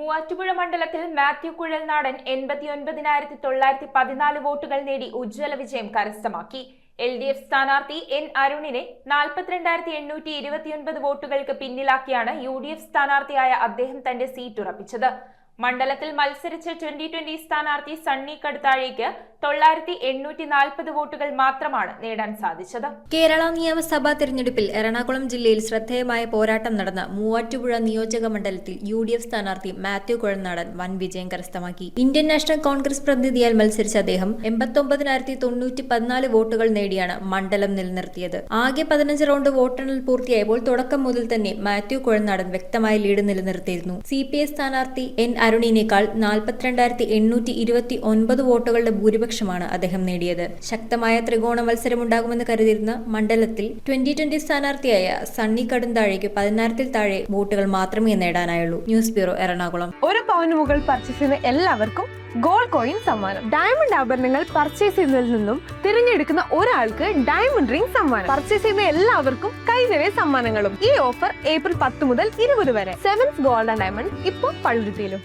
മൂവാറ്റുപുഴ മണ്ഡലത്തിൽ മാത്യു കുഴൽനാടൻ 89,914 വോട്ടുകൾ നേടി ഉജ്ജ്വല വിജയം കരസ്ഥമാക്കി. LDF സ്ഥാനാർത്ഥി N അരുണിനെ 42,829 വോട്ടുകൾക്ക് പിന്നിലാക്കിയാണ് UDF സ്ഥാനാർത്ഥിയായ അദ്ദേഹം തന്റെ സീറ്റ് ഉറപ്പിച്ചത്. മണ്ഡലത്തിൽ മത്സരിച്ച 2020 സ്ഥാനാർത്ഥി സണ്ണി കടുത്താഴേക്ക് 9,840 വോട്ടുകൾ മാത്രമാണ് നേടാൻ സാധിച്ചത്. കേരള നിയമസഭാ തെരഞ്ഞെടുപ്പിൽ എറണാകുളം ജില്ലയിൽ ശ്രദ്ധേയമായ പോരാട്ടം നടന്ന മൂവാറ്റുപുഴ നിയോജക മണ്ഡലത്തിൽ UDF സ്ഥാനാർത്ഥി മാത്യു കുഴൽനാടൻ വൻ വിജയം കരസ്ഥമാക്കി. ഇന്ത്യൻ നാഷണൽ കോൺഗ്രസ് പ്രതിനിധിയായി മത്സരിച്ച അദ്ദേഹം 89,914 വോട്ടുകൾ നേടിയാണ് മണ്ഡലം നിലനിർത്തിയത്. ആകെ 15 റൗണ്ട് വോട്ടെണ്ണൽ പൂർത്തിയായപ്പോൾ തുടക്കം മുതൽ തന്നെ മാത്യു കുഴൽനാടൻ വ്യക്തമായ ലീഡ് നിലനിർത്തിയിരുന്നു. CPI സ്ഥാനാർത്ഥി N അരുണിനേക്കാൾ 42,829 വോട്ടുകളുടെ ഭൂരിപക്ഷമാണ് അദ്ദേഹം നേടിയത്. ശക്തമായ ത്രികോണ മത്സരമുണ്ടാകുമെന്ന് കരുതിയിരുന്ന മണ്ഡലത്തിൽ 2020 സ്ഥാനാർത്ഥിയായ സണ്ണി കടുത്താഴയ്ക്ക് 16,000-ൽ താഴെ വോട്ടുകൾ മാത്രമേ നേടാനായുള്ളൂ. News bureau, Ernakulam. ഒരു പവന് മുകളിൽ പർച്ചേസ് ചെയ്യുന്ന എല്ലാവർക്കും ഗോൾഡ് കോയിൻ സമ്മാനം. ഡയമണ്ട് ആഭരണങ്ങൾ പർച്ചേസ് ചെയ്യുന്നതിൽ നിന്നും തിരഞ്ഞെടുക്കുന്ന ഒരാൾക്ക് ഡയമണ്ട് റിംഗ് സമ്മാനം. പർച്ചേസ് ചെയ്യുന്ന എല്ലാവർക്കും കൈനിറയെ സമ്മാനങ്ങളും. ഈ ഓഫർ ഏപ്രിൽ 10 മുതൽ 20 വരെ. സെവൻസ് ഗോൾഡ് ആൻഡ് ഡയമണ്ട് ഇപ്പോൾ പള്ളുരുത്തിയിലും.